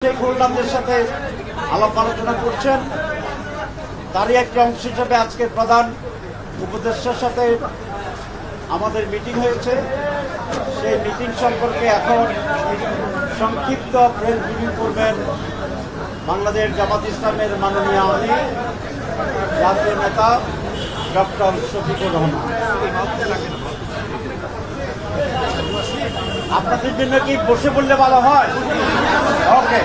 খুলনাদের সাথে আলাপ আলোচনা করছেন, তারই একটি অংশ হিসেবে আজকে প্রধান উপদেষ্টার সাথে আমাদের মিটিং হয়েছে। সেই মিটিং সম্পর্কে এখন সংক্ষিপ্ত প্রেস ব্রিফিং করবেন বাংলাদেশ জামাত ইসলামের মাননীয় আমির জাতীয় নেতা ডক্টর শফিকুর রহমান। আপনাদের জন্য কি বসে বললে ভালো হয়? ওকে।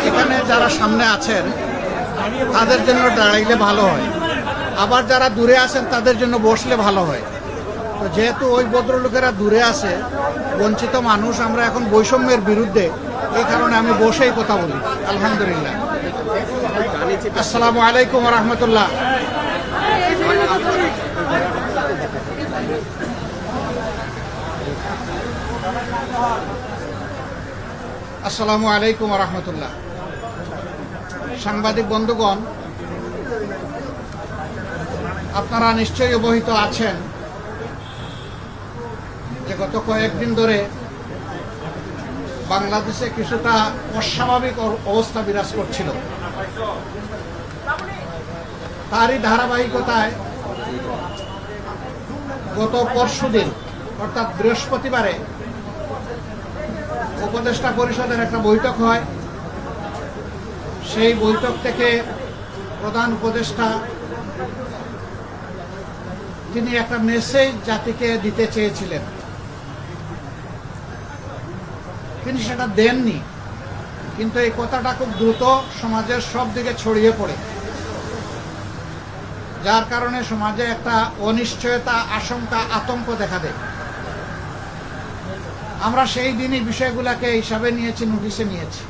এখানে যারা সামনে আছেন তাদের জন্য দাঁড়াইলে ভালো হয়, আবার যারা দূরে আছেন তাদের জন্য বসলে ভালো হয়। তো যেহেতু ওই ভদ্রলোকেরা দূরে আছে, বঞ্চিত মানুষ, আমরা এখন বৈষম্যের বিরুদ্ধে, এই কারণে আমি বসেই কথা বলি। আলহামদুলিল্লাহ। আসসালামু আলাইকুম রহমতুল্লাহ। আসসালামু আলাইকুম রহমতুল্লাহ। সাংবাদিক বন্ধুগণ, আপনারা নিশ্চয়ই অবহিত আছেন যে গত কয়েকদিন ধরে বাংলাদেশে কিছুটা অস্বাভাবিক অবস্থা বিরাজ করছিল। তারই ধারাবাহিকতায় গত পরশুদিন অর্থাৎ বৃহস্পতিবারে উপদেষ্টা পরিষদের একটা বৈঠক হয়। সেই বৈঠক থেকে প্রধান উপদেষ্টা তিনি একটা মেসেজ জাতিকে দিতে চেয়েছিলেন, তিনি সেটা দেননি। কিন্তু এই কথাটা খুব দ্রুত সমাজের সব দিকে ছড়িয়ে পড়ে, যার কারণে সমাজে একটা অনিশ্চয়তা, আশঙ্কা, আতঙ্ক দেখা দেয়। আমরা সেই দিনই বিষয়গুলোকে হিসাবে নিয়েছি, নোটিশে নিয়েছি।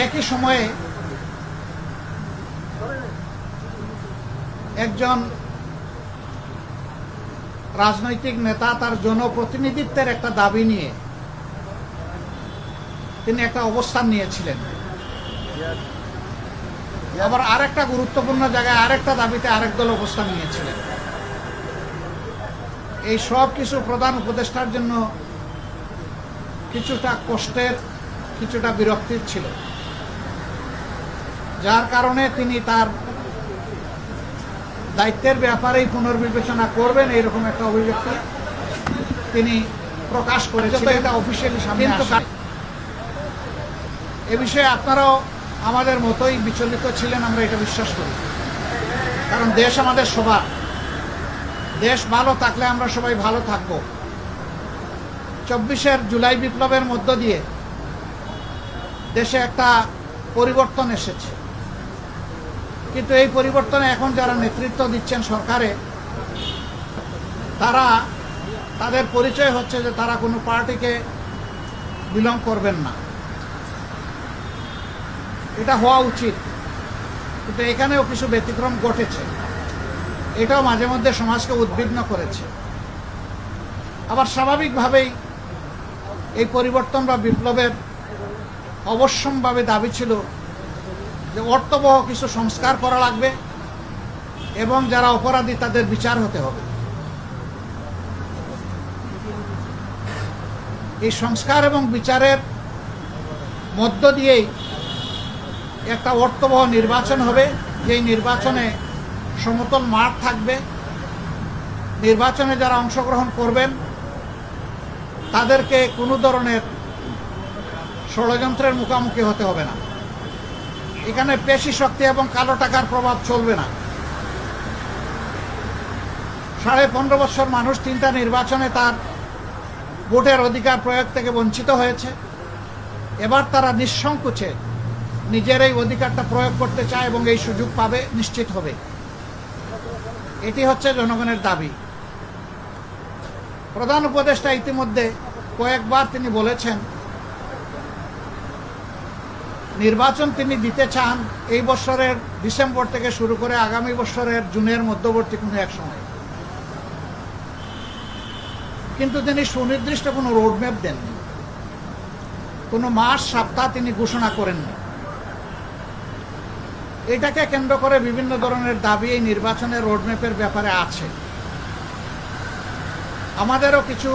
একই সময়ে একজন রাজনৈতিক নেতা তার জনপ্রতিনিধিত্বের একটা দাবি নিয়ে তিনি একটা অবস্থান নিয়েছিলেন। আবার আরেকটা গুরুত্বপূর্ণ জায়গায় আরেকটা দাবিতে আরেক দল অবস্থান নিয়েছিলেন। এই সব কিছু প্রধান উপদেষ্টার জন্য কিছুটা কষ্টের, কিছুটা বিরক্তির ছিল, যার কারণে তিনি তার দায়িত্বের ব্যাপারেই পুনর্বিবেচনা করবেন এইরকম একটা অভিব্যক্তি তিনি প্রকাশ করেছেন। এটা অফিসিয়ালি সামনে আসে। এ বিষয়ে আপনারাও আমাদের মতোই বিচলিত ছিলেন, আমরা এটা বিশ্বাস করি। কারণ দেশ আমাদের সবার, দেশ ভালো থাকলে আমরা সবাই ভালো থাকব। 24 জুলাই বিপ্লবের মধ্য দিয়ে দেশে একটা পরিবর্তন এসেছে, কিন্তু এই পরিবর্তনে এখন যারা নেতৃত্ব দিচ্ছেন সরকারে, তারা তাদের পরিচয় হচ্ছে যে তারা কোনো পার্টিকে বিলং করবেন না। এটা হওয়া উচিত, কিন্তু এখানেও কিছু ব্যতিক্রম ঘটেছে। এটাও মাঝে মধ্যে সমাজকে উদ্বিগ্ন করেছে। আবার স্বাভাবিকভাবেই এই পরিবর্তন বা বিপ্লবের অবশ্যম্ভাবী দাবি ছিল যে অর্থবহ কিছু সংস্কার করা লাগবে এবং যারা অপরাধী তাদের বিচার হতে হবে। এই সংস্কার এবং বিচারের মধ্য দিয়েই একটা অর্থবহ নির্বাচন হবে, যেই নির্বাচনে সমতল মাঠ থাকবে। নির্বাচনে যারা অংশগ্রহণ করবেন তাদেরকে কোনো ধরনের ষড়যন্ত্রের মুখোমুখি হতে হবে না। এখানে পেশি শক্তি এবং কালো টাকার প্রভাব চলবে না। 15.5 বছর মানুষ 3টা নির্বাচনে তার ভোটের অধিকার প্রয়োগ থেকে বঞ্চিত হয়েছে। এবার তারা নিঃসংকোচে নিজের এই অধিকারটা প্রয়োগ করতে চায় এবং এই সুযোগ পাবে, নিশ্চিত হবে। এটি হচ্ছে জনগণের দাবি। প্রধান উপদেষ্টা ইতিমধ্যে কয়েকবার তিনি বলেছেন নির্বাচন তিনি দিতে চান এই বছরের ডিসেম্বর থেকে শুরু করে আগামী বছরের জুনের মধ্যবর্তী কোনো এক সময়, কিন্তু তিনি সুনির্দিষ্ট কোনো রোডম্যাপ দেননি, কোনো মাস সপ্তাহ তিনি ঘোষণা করেননি। এটাকে কেন্দ্র করে বিভিন্ন ধরনের দাবি এই নির্বাচনের রোডম্যাপের ব্যাপারে আছে। আমাদেরও কিছু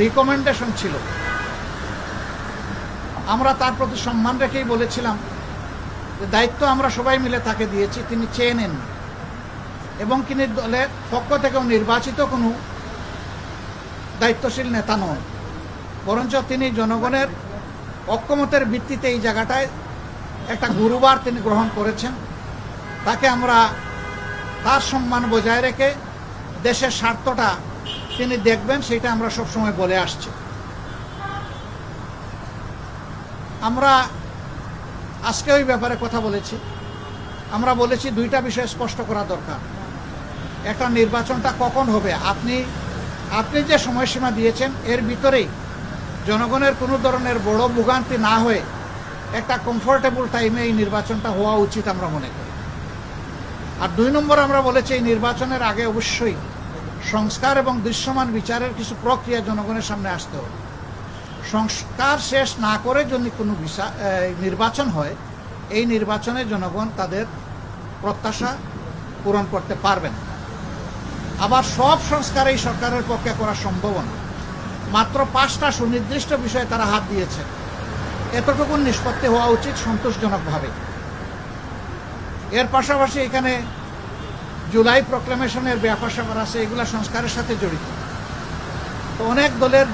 রিকমেন্ডেশন ছিল, আমরা তার প্রতি সম্মান রেখেই বলেছিলাম যে দায়িত্ব আমরা সবাই মিলে তাকে দিয়েছি, তিনি চেয়ে নেন এবং তিনি দলের পক্ষ থেকেও নির্বাচিত কোনো দায়িত্বশীল নেতা নন, বরঞ্চ তিনি জনগণের ঐক্যমতের ভিত্তিতে এই জায়গাটায় একটা গুরুবার তিনি গ্রহণ করেছেন। তাকে আমরা তার সম্মান বজায় রেখে দেশের স্বার্থটা তিনি দেখবেন, সেটা আমরা সবসময় বলে আসছি। আমরা আজকে ওই ব্যাপারে কথা বলেছি। আমরা বলেছি দুইটা বিষয় স্পষ্ট করা দরকার। একটা, নির্বাচনটা কখন হবে, আপনি যে সময়সীমা দিয়েছেন এর ভিতরেই জনগণের কোনো ধরনের বড় ভোগান্তি না হয়ে একটা কমফোর্টেবল টাইমে এই নির্বাচনটা হওয়া উচিত আমরা মনে করি। আর 2 নম্বর আমরা বলেছি এই নির্বাচনের আগে অবশ্যই সংস্কার এবং দৃশ্যমান বিচারের কিছু প্রক্রিয়া জনগণের সামনে আসতে হবে। সংস্কার শেষ না করে যদি কোনো নির্বাচন হয়, এই নির্বাচনে জনগণ তাদের প্রত্যাশা পূরণ করতে পারবেন। আবার সব সংস্কার এই সরকারের পক্ষে করা সম্ভব না। মাত্র 5টা সুনির্দিষ্ট বিষয়ে তারা হাত দিয়েছে, এতটুকু নিষ্পত্তি হওয়া উচিত সন্তোষজনকভাবে। এর পাশাপাশি এখানে জুলাই প্রক্লেমেশনের ব্যাপার আছে, এগুলা সংস্কারের সাথে জড়িত। তো অনেক দলের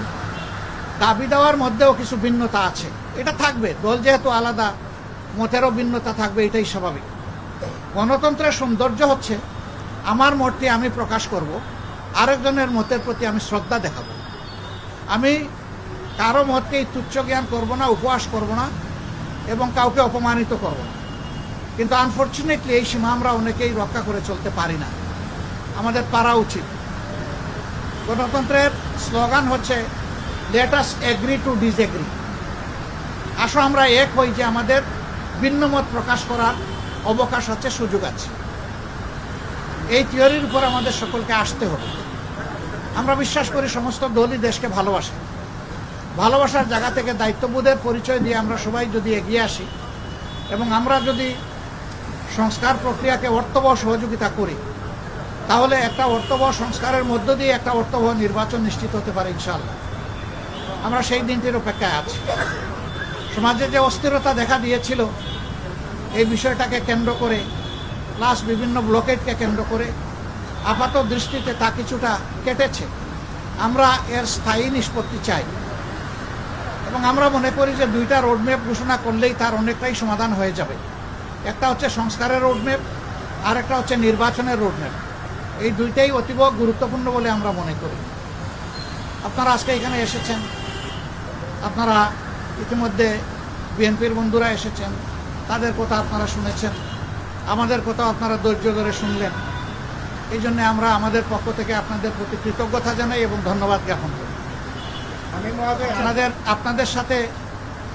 দাবি দেওয়ার মধ্যেও কিছু ভিন্নতা আছে, এটা থাকবে, দল যেহেতু আলাদা মতেরও ভিন্নতা থাকবে, এটাই স্বাভাবিক। গণতন্ত্রের সৌন্দর্য হচ্ছে আমার মতটি আমি প্রকাশ করব, আরেকজনের মতের প্রতি আমি শ্রদ্ধা দেখাবো। আমি কারো মতকেই তুচ্ছ জ্ঞান করবো না, উপহাস করব না এবং কাউকে অপমানিত করব না। কিন্তু আনফর্চুনেটলি এই সীমা আমরা অনেকেই রক্ষা করে চলতে পারি না, আমাদের পারা উচিত। গণতন্ত্রের স্লোগান হচ্ছে let us agree to disagree. আসো আমরা এক হই যে আমাদের ভিন্ন মত প্রকাশ করার অবকাশ আছে, সুযোগ আছে। এই থিওরির উপর আমাদের সকলকে আসতে হবে। আমরা বিশ্বাস করি সমস্ত দলই দেশকে ভালোবাসে, ভালোবাসার জায়গা থেকে দায়িত্ববোধের পরিচয় দিয়ে আমরা সবাই যদি এগিয়ে আসি এবং আমরা যদি সংস্কার প্রক্রিয়াকে অর্থবহ সহযোগিতা করি, তাহলে একটা অর্থবহ সংস্কারের মধ্য দিয়ে একটা অর্থবহ নির্বাচন নিশ্চিত হতে পারে ইনশাআল্লাহ। আমরা সেই দিনটির অপেক্ষায় আছি। সমাজে যে অস্থিরতা দেখা দিয়েছিল এই বিষয়টাকে কেন্দ্র করে, প্লাস বিভিন্ন ব্লকেটকে কেন্দ্র করে আপাত দৃষ্টিতে তা কিছুটা কেটেছে। আমরা এর স্থায়ী নিষ্পত্তি চাই এবং আমরা মনে করি যে 2টা রোডম্যাপ ঘোষণা করলেই তার অনেকটাই সমাধান হয়ে যাবে। একটা হচ্ছে সংস্কারের রোডম্যাপ, আর একটা হচ্ছে নির্বাচনের রোডম্যাপ। এই দুইটাই অতীব গুরুত্বপূর্ণ বলে আমরা মনে করি। আপনারা আজকে এখানে এসেছেন, আপনারা ইতিমধ্যে বিএনপির বন্ধুরা এসেছেন, তাদের কথা আপনারা শুনেছেন, আমাদের কথা আপনারা ধৈর্য ধরে শুনলেন। এই জন্য আমরা আমাদের পক্ষ থেকে আপনাদের প্রতি কৃতজ্ঞতা জানাই এবং ধন্যবাদ জ্ঞাপন করি। আপনাদের সাথে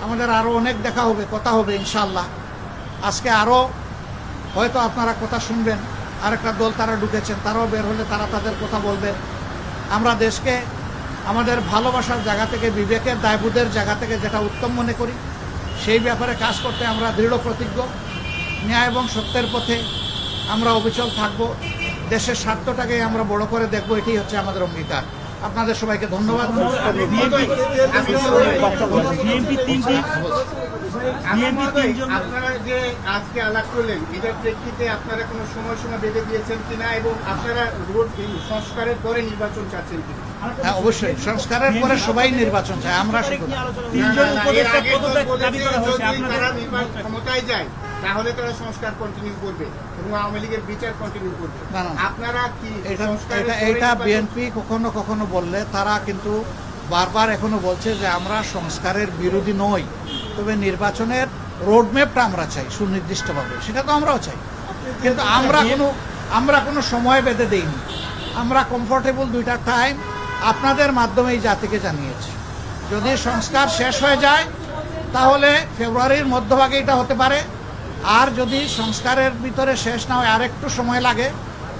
আমাদের আরও অনেক দেখা হবে, কথা হবে ইনশাআল্লাহ। আজকে আরও হয়তো আপনারা কথা শুনবেন, আরেকটা দল তারা ঢুকেছেন, তারাও বের হলে তারা তাদের কথা বলবেন। আমরা দেশকে আমাদের ভালোবাসার জায়গা থেকে, বিবেকের দায়বোধের জায়গা থেকে যেটা উত্তম মনে করি সেই ব্যাপারে কাজ করতে আমরা দৃঢ় প্রতিজ্ঞ। ন্যায় এবং সত্যের পথে আমরা অবিচল থাকব, দেশের স্বার্থটাকে আমরা বড় করে দেখব, এটাই হচ্ছে আমাদের অঙ্গীকার। আপনাদের সবাইকে ধন্যবাদ। আপনারা যে আজকে আলাপ করলেন এটার প্রেক্ষিতে আপনারা কোনো সময়সীমা বেঁধে দিয়েছেন কিনা এবং আপনারা রোড সংস্কারের পরে নির্বাচন চাচ্ছেন কিনা? হ্যাঁ, অবশ্যই সংস্কারের পরে সবাই নির্বাচন চায়। আমরা ক্ষমতায় যায় তাহলে তারা সংস্কার কন্টিনিউ করবে এবং আওয়ামী লীগের বিচার কন্টিনিউ করবে। আপনারা কি এটা বিএনপি কখনো কখনো বললে, তারা কিন্তু বারবার এখনো বলছে যে আমরা সংস্কারের বিরোধী নই, তবে নির্বাচনের রোডম্যাপটা আমরা চাই সুনির্দিষ্টভাবে, সেটা তো আমরাও চাই। কিন্তু আমরা কোনো সময় বেঁধে দেইনি। আমরা কমফোর্টেবল 2টা টাইম আপনাদের মাধ্যমেই জাতিকে জানিয়েছি। যদি সংস্কার শেষ হয়ে যায় তাহলে ফেব্রুয়ারির মধ্যভাগে এটা হতে পারে, আর যদি সংস্কারের ভিতরে শেষ না হয় আর একটু সময় লাগে,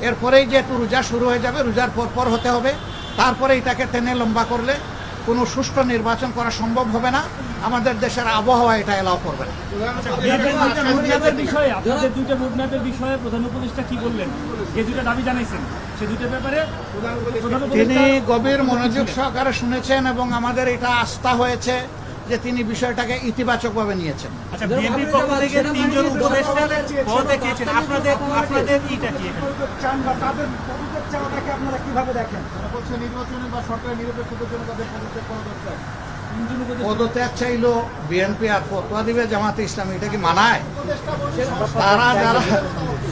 এরপরেই যেহেতু রোজা শুরু হয়ে যাবে, রোজার পর হতে হবে, তারপরে এটাকে টেনে লম্বা করলে কোনো সুষ্ঠু নির্বাচন করা সম্ভব হবে না, আমাদের দেশের আবহাওয়া এটা এলাও করবে না। আপনাদের দুইটা রোডম্যাপের বিষয়ে প্রধান উপদেষ্টা কি বললেন, যে দুইটা দাবি জানাইছেন সে দুইটার ব্যাপারে তিনি গভীর মনোযোগ সহকারে শুনেছেন এবং আমাদের এটা আস্থা হয়েছে যে তিনি বিষয়টাকে ইতিবাচকভাবে নিয়েছেন। আচ্ছা, বিএনপির পক্ষ থেকে তিনজন উপদেষ্টা পদে চেয়েছেন, আপনাদের এইটা কি আপনারা কিভাবে দেখেন? বলছে নির্বাচনে বা সরকারের নিরপেক্ষতার জন্য তাদের পদত্যাগ করা দরকার। পদত্যাগ চাইলো বিএনপি আর ফতোয়া দিবে জামাতে ইসলামী, এটা কি মানায়?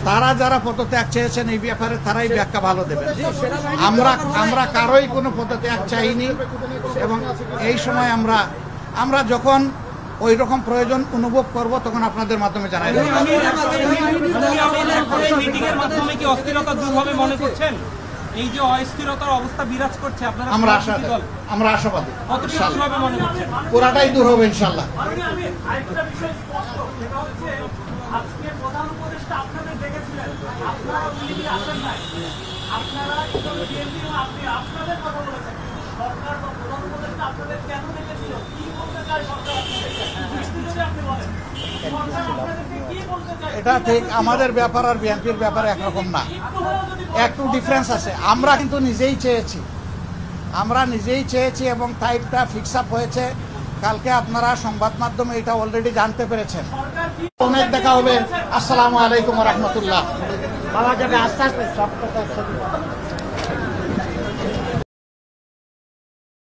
তারা যারা পদত্যাগ চেয়েছেন এই ব্যাপারে তারাই ব্যাখ্যা ভালো দেবেন। আমরা কারোই কোনো পদত্যাগ চাইনি এবং এই সময় আমরা যখন ওই রকম প্রয়োজন অনুভব করব তখন আপনাদের মাধ্যমে জানাই দেব। মিটিং এর মাধ্যমে কি অস্থিরতা দূর হবে মনে করছেন? এই যে অস্থিরতার অবস্থা বিরাজ করছে, আপনারা আমরা আশাবাদী কতটুকু দূর হবে মনে করছেন? পুরাটাই দূর হবে ইনশাল্লাহ। আরেকটা বিষয় স্পষ্ট, সেটা হচ্ছে আজকে প্রধান উপদেষ্টা আপনাদের দেখেছিলেন, আপনারা বিএনপি আসেন নাই, আপনারা বিএনপি আপনাদের কথা বলেছেন, সরকার বা প্রধান উপদেষ্টা আপনাদের কেন দেখেছিল, কি বলতে চায় সরকার? আপনি বলেন সরকার আপনাদেরকে কি বলতে চায়? এটা ঠিক, আমাদের ব্যাপার আর বিএনপির ব্যাপারে একরকম না, একটু ডিফারেন্স আছে। আমরা কিন্তু নিজেই চেয়েছি এবং টাইপটা ফিক্স আপ হয়েছে। কালকে আপনারা সংবাদ মাধ্যমে এটা অলরেডি জানতে পেরেছেন। অনেক দেখা হবে। আসসালামু আলাইকুম ওয়া রাহমাতুল্লাহ। বাবা যাবে আস্তে আস্তে সব কথা একসাথে